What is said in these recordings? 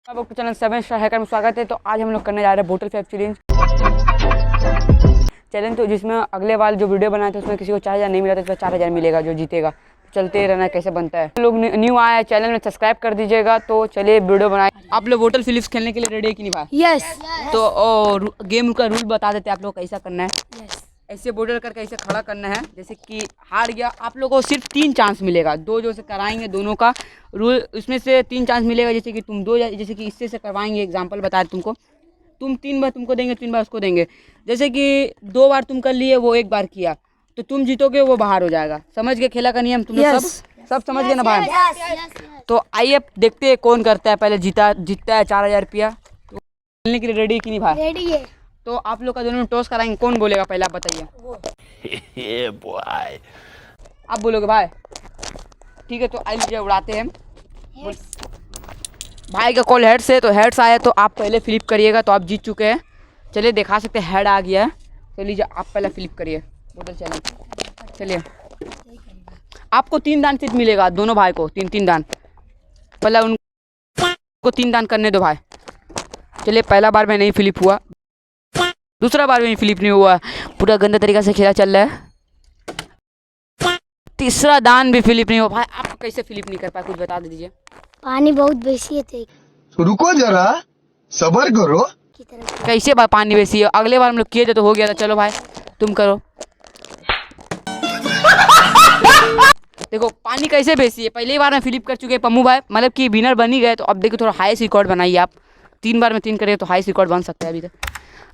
आपको channel 7 star hacker में स्वागत है। तो आज हम लोग करने जा रहे हैं बोतल फेंक चैलेंज। तो जिसमें अगले वाले जो वीडियो बनाए थे उसमें किसी को 4000 नहीं मिला था, इसमें 4000 मिलेगा जो जीतेगा। तो चलते रहना कैसे बनता है। लोग न्यू आया है चैनल में, सब्सक्राइब कर दीजिएगा। तो चलिए वीडियो बनाए। आप लोग बोतल फिलिप्स खेलने के लिए रेडी है कि नहीं भाई? यस। तो गेम का रूल बता देते आप लोग कैसा करना है। ऐसे बोतल करके ऐसे खड़ा करना है, जैसे कि हार गया आप लोगों को सिर्फ 3 चांस मिलेगा। दो जो से कराएंगे दोनों का रूल, उसमें से 3 चांस मिलेगा। जैसे कि तुम दो, जैसे कि इससे करवाएंगे, एग्जांपल बताया तुमको, तुम 3 बार तुमको देंगे, 3 बार उसको देंगे। जैसे कि 2 बार तुम कर लिए, वो 1 बार किया, तो तुम जीतोगे, वो बाहर हो जाएगा। समझ गए खेला का नियम तुम लोग? सब समझ गए ना भाई? तो आइए देखते हैं कौन करता है पहले। जीतता है 4000 रुपया। तो खेलने के लिए रेडी कि नहीं भाई? रेडी है। तो आप लोग का दोनों में टॉस कराएंगे, कौन बोलेगा पहले आप बताइए। आप बोलोगे भाई? ठीक है, तो आई लीजिए उड़ाते हैं। भाई का कॉल हेड से, तो हेड्स आया तो आप पहले फ्लिप करिएगा, तो आप जीत चुके हैं। चलिए दिखा सकते हैं, हेड आ गया है। तो लीजिए आप पहले फ्लिप करिए बोतल चैलेंज। चलिए आपको 3 दान सिर्फ मिलेगा, दोनों भाई को 3 दान। पहले उनको 3 दान करने दो भाई। चलिए पहला बार में नहीं फ्लिप हुआ, दूसरा बार में फ्लिप नहीं हुआ, पूरा गंदा तरीका से खेला चल रहा है। तीसरा दान भी फ्लिप नहीं हुआ। भाई आप कैसे फ्लिप नहीं कर पाए, कुछ बता दीजिए। पानी बहुत बेसी थे। तो रुको जरा, सबर करो। कैसे बार पानी बेसी है? अगले बार हम लोग किए थे तो हो गया था। चलो भाई तुम करो। देखो पानी कैसे बेसी है। पहली बार में फ्लिप कर चुके हैं पम्मू भाई, मतलब कि विनर बन ही गए। तो अब देखो थोड़ा हाईएस्ट रिकॉर्ड बनाइए आप। 3 बार में 3 करें तो हाईएस्ट रिकॉर्ड बन सकता है। अभी तक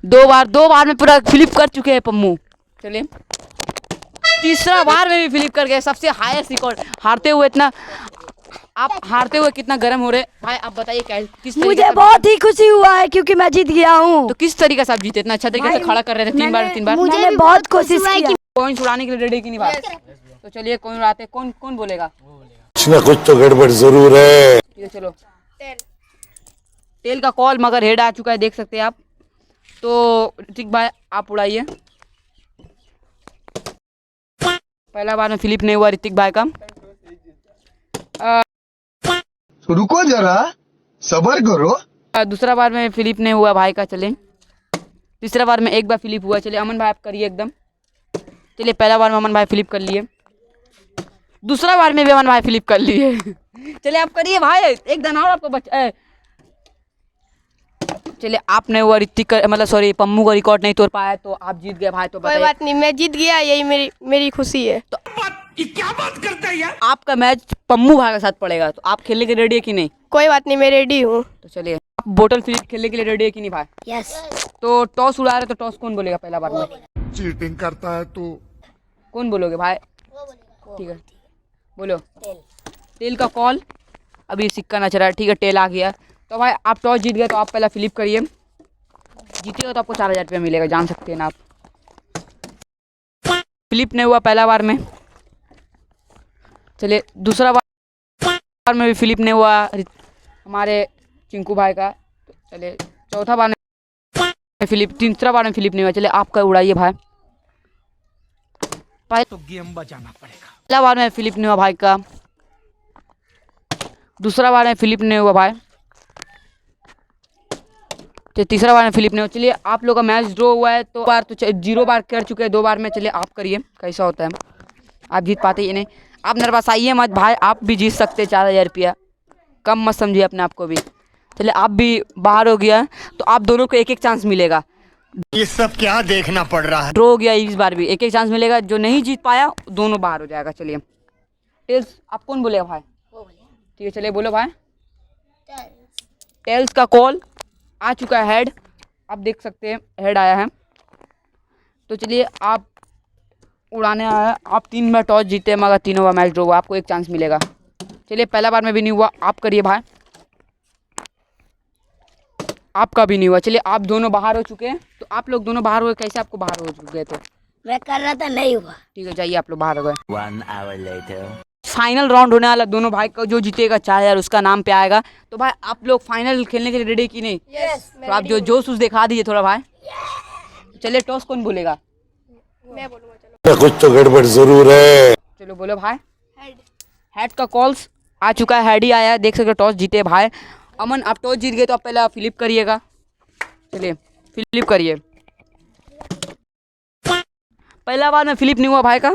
2 बार में पूरा फ्लिप कर चुके हैं पम्मू। चलिए तीसरा बार में भी फ्लिप कर गए, सबसे हाईएस्ट रिकॉर्ड। हारते हुए इतना, आप हारते हुए कितना गर्म हो रहे भाई, आप बताइए क्या किस तरीके? मुझे बहुत ही खुशी हुआ है क्योंकि मैं जीत गया हूँ। तो किस तरीके से आप जीते? इतना अच्छा तरीके से खड़ा कर रहे थे 3 बार। मुझे बहुत कोशिश की। कॉइन्स उड़ाने के लिए रेडी की नहीं बात? तो चलिए कॉइन उड़ाते। कौन बोलेगा? कुछ ना कुछ तो गड़बड़ जरूर है। ठीक है चलो। टेल का कॉल, मगर हेड आ चुका है, देख सकते हैं आप। तो ऋतिक भाई आप उड़ाइए। पहला बार में फ्लिप नहीं हुआ ऋतिक भाई का। तो रुको जरा, सबर करो। दूसरा बार में फ्लिप नहीं हुआ भाई का। चलिए तीसरा बार में 1 बार फ्लिप हुआ। चलिए अमन भाई आप करिए एकदम। चलिए पहला बार में अमन भाई फ्लिप कर लिए, दूसरा बार में भी अमन भाई फ्लिप कर लिए। चलिए आप करिए भाई, एक दाना और आपको बचा। चलिए आपने हुआ ऋतिक मतलब सॉरी पम्मू का रिकॉर्ड नहीं तोड़ पाया, तो आप जीत गए भाई। तो कोई बात नहीं, मैं जीत गया, यही मेरी खुशी है। तो क्या बात करते हैं यार? आपका मैच पम्मू भाई के साथ पड़ेगा, तो आप खेलने के लिए रेडी है कि नहीं? कोई बात नहीं, मैं रेडी हूँ। तो चलिए आप बोतल फ्लिप खेलने के लिए रेडी है कि नहीं भाई? यस। तो टॉस उड़ा रहे, तो टॉस कौन बोलेगा पहला बार में? चीटिंग करता है तू। कौन बोलोगे भाई? ठीक है बोलो। टेल का कॉल, अभी सिक्का नच रहा है। ठीक है टेल आ गया। तो भाई आप टॉस जीत गए, तो आप पहला फ्लिप करिए। जीतेगा तो आपको 4000 रुपया मिलेगा, जान सकते हैं ना आप। फ्लिप नहीं हुआ पहला बार में। चलिए दूसरा बार में भी फ्लिप नहीं हुआ हमारे चिंकू भाई का। तो चलिए चौथा बार में फ्लिप, तीसरा बार में फ्लिप नहीं हुआ। चलिए आपका उड़ाइए भाई। तो गेम बचाना पड़ेगा। पहला बार में फ्लिप नहीं हुआ भाई का, दूसरा बार में फ्लिप नहीं हुआ भाई, तो तीसरा बार में फ्लिप नहीं हुआ। चलिए आप लोग का मैच ड्रॉ हुआ है। तो बार तो 0 बार कर चुके हैं, 2 बार में। चलिए आप करिए कैसा होता है। आप जीत पाते ही नहीं, आप नर्वस आइए मत भाई, आप भी जीत सकते हैं 4000 रुपया। कम मत समझिए अपने आप को भी। चलिए आप भी बाहर हो गया, तो आप दोनों को 1-1 चांस मिलेगा। ये सब क्या देखना पड़ रहा है? ड्रॉ हो गया, इस बार भी 1-1 चांस मिलेगा। जो नहीं जीत पाया दोनों बाहर हो जाएगा। चलिए टेल्स आप कौन बोलेगा भाई? ठीक है चलिए बोलो भाई। टेल्स का कॉल आ चुका है, हेड आप देख सकते हैं, हेड आया है। तो चलिए आप उड़ाने आया है। आप 3 बार टॉस जीते, मगर तीनों बार मैच ड्रॉ हुआ, आपको 1 चांस मिलेगा। चलिए पहला बार में भी नहीं हुआ, आप करिए भाई। आपका भी नहीं हुआ। चलिए आप दोनों बाहर हो चुके हैं। तो आप लोग दोनों बाहर हुए, कैसे आपको बाहर हो गए? तो मैं कर रहा था, नहीं हुआ। ठीक है जाइए, आप लोग बाहर हो गए। 1 hour later फाइनल राउंड होने वाला, दोनों भाई का जो जीतेगा 4000 उसका नाम पे आएगा। तो भाई आप लोग फाइनल खेलने के लिए रेडी की नहीं? तो आप जो जोश दिखा दीजिए थोड़ा भाई। चलिए टॉस कौन बोलेगा? मैं बोलूँगा, चलो। कुछ तो गड़बड़ जरूर है। चलो बोलो भाई। हेड का कॉल्स आ चुका है, हेड ही आया है, देख सकते हो टॉस जीते भाई। अमन आप टॉस जीत गए तो आप पहले फ्लिप करिएगा। चलिए फ्लिप करिए। पहला बार में फ्लिप नहीं हुआ भाई का।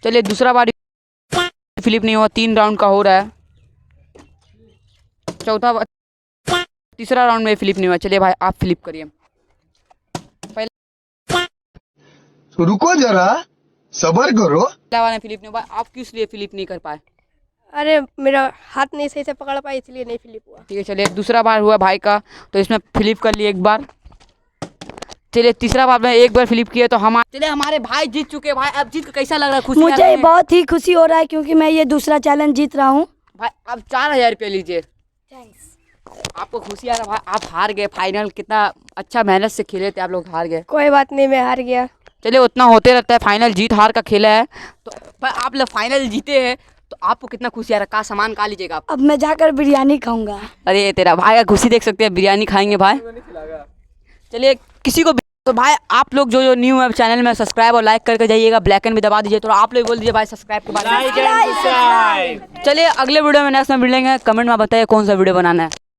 चलिए दूसरा बार फ्लिप नहीं हुआ। 3 राउंड का हो रहा है। चौथा बार, तीसरा राउंड में फ्लिप नहीं हुआ। चलिए भाई आप फ्लिप करिए। रुको जरा सबर करो। पहला बार में फ्लिप नहीं हुआ। आप किस लिए फ्लिप नहीं कर पाए? अरे मेरा हाथ नहीं सही से पकड़ पाई इसलिए नहीं फ्लिप हुआ। ठीक है चलिए दूसरा बार हुआ भाई का, तो इसमें फ्लिप कर लिए एक बार। चलिए तीसरा बार में एक बार फ्लिप किया तो हमारे भाई जीत चुके हैं। भाई अब जीत के कैसा लग रहा है? खुशी मुझे बहुत ही खुशी हो रहा है क्योंकि मैं ये दूसरा चैलेंज जीत रहा हूँ। भाई अब 4000 रुपये लीजिए। आपको खुशी आ रहा है? भाई आप हार गए फाइनल। कितना अच्छा मेहनत से खेले थे आप लोग, हार गए। कोई बात नहीं, मैं हार गया। चलिए उतना होते रहता है, फाइनल जीत हार का खेला है। तो पर आप लोग फाइनल जीते हैं तो आपको कितना खुशी आ रहा है? का सामान कहा लीजिएगा आप? अब मैं जाकर बिरयानी खाऊंगा। अरे तेरा भाई का खुशी देख सकते हैं, बिरयानी खाएंगे भाई। चलिए किसी को तो भाई आप लोग जो न्यू है चैनल में सब्सक्राइब और लाइक करके जाइएगा। ब्लैक एंड भी दबा दीजिए। तो आप लोग बोल दीजिए भाई सब्सक्राइब के बाद। चलिए अगले वीडियो में नेक्स्ट में मिलेंगे। कमेंट में बताइए कौन सा वीडियो बनाना है।